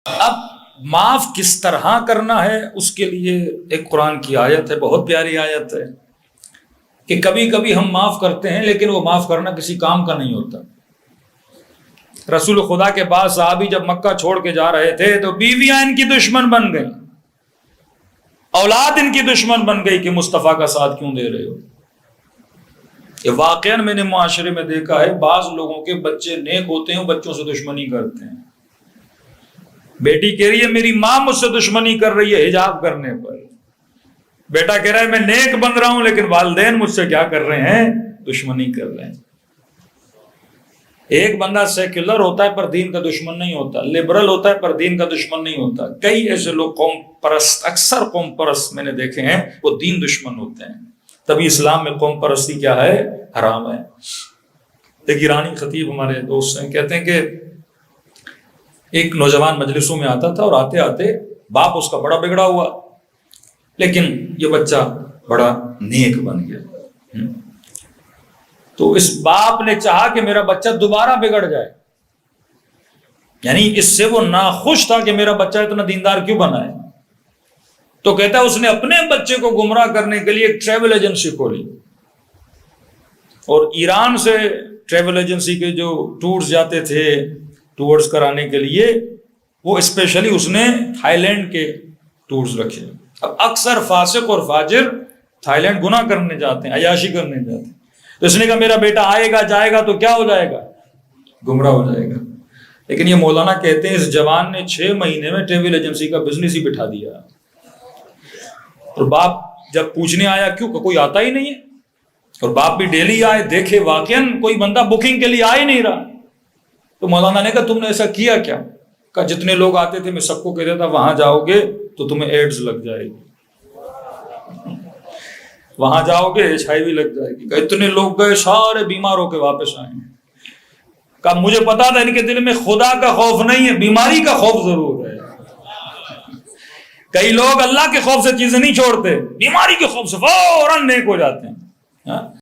اب معاف کس طرح کرنا ہے اس کے لیے ایک قرآن کی آیت ہے، بہت پیاری آیت ہے کہ کبھی کبھی ہم معاف کرتے ہیں لیکن وہ معاف کرنا کسی کام کا نہیں ہوتا۔ رسول خدا کے بعد صحابی جب مکہ چھوڑ کے جا رہے تھے تو بیویاں ان کی دشمن بن گئی، اولاد ان کی دشمن بن گئی کہ مصطفیٰ کا ساتھ کیوں دے رہے ہو۔ یہ واقعاً میں نے معاشرے میں دیکھا ہے، بعض لوگوں کے بچے نیک ہوتے ہیں بچوں سے دشمنی کرتے ہیں۔ بیٹی کہہ رہی ہے میری ماں مجھ سے دشمنی کر رہی ہے حجاب کرنے پر، بیٹا کہہ رہا ہے میں نیک بن رہا ہوں لیکن والدین مجھ سے کیا کر رہے ہیں، دشمنی کر رہے ہیں۔ ایک بندہ سیکولر ہوتا ہے پر دین کا دشمن نہیں ہوتا، لبرل ہوتا ہے پر دین کا دشمن نہیں ہوتا۔ کئی ایسے لوگ قوم پرست، اکثر قوم پرست میں نے دیکھے ہیں، وہ دین دشمن ہوتے ہیں۔ تبھی اسلام میں قوم پرستی کیا ہے، حرام ہے۔ ایک ایرانی خطیب ہمارے دوست ہیں، کہتے ہیں کہ ایک نوجوان مجلسوں میں آتا تھا اور آتے آتے باپ اس کا بڑا بگڑا ہوا لیکن یہ بچہ بڑا نیک بن گیا۔ تو اس باپ نے چاہا کہ میرا بچہ دوبارہ بگڑ جائے، یعنی اس سے وہ ناخوش تھا کہ میرا بچہ اتنا دیندار کیوں بنا ہے۔ تو کہتا ہے اس نے اپنے بچے کو گمراہ کرنے کے لیے ایک ٹریول ایجنسی کھولی، اور ایران سے ٹریول ایجنسی کے جو ٹورز جاتے تھے ٹورز کرانے کے لیے، وہ اسپیشلی اس نے تھائی لینڈ کے ٹورز رکھے۔ اب اکثر فاسق اور فاجر تھائی لینڈ گناہ کرنے جاتے ہیں، عیاشی کرنے جاتے ہیں۔ تو اس نے کہا میرا بیٹا آئے گا جائے گا تو کیا ہو جائے گا، گمراہ ہو جائے گا۔ لیکن یہ مولانا کہتے ہیں اس جوان نے 6 مہینے میں ٹریول ایجنسی کا بزنس ہی بٹھا دیا، اور باپ جب پوچھنے آیا کیوں، کوئی آتا ہی نہیں ہے، اور باپ بھی ڈیلی آئے دیکھے واقعاً کوئی بندہ بکنگ کے لیے آ ہی نہیں رہا۔ تو مولانا نے کہا تم نے ایسا کیا کیا؟ کہا جتنے لوگ آتے تھے میں سب کو کہتا تھا وہاں جاؤ گے تو تمہیں ایڈز لگ جائے گی، وہاں جاؤ گے HIV لگ جائے گی۔ کہا اتنے لوگ گئے سارے بیمار ہو کے واپس آئے ہیں۔ کہا مجھے پتا تھا ان کے دل میں خدا کا خوف نہیں ہے، بیماری کا خوف ضرور ہے۔ کئی لوگ اللہ کے خوف سے چیزیں نہیں چھوڑتے، بیماری کے خوف سے فوراً نیک ہو جاتے ہیں۔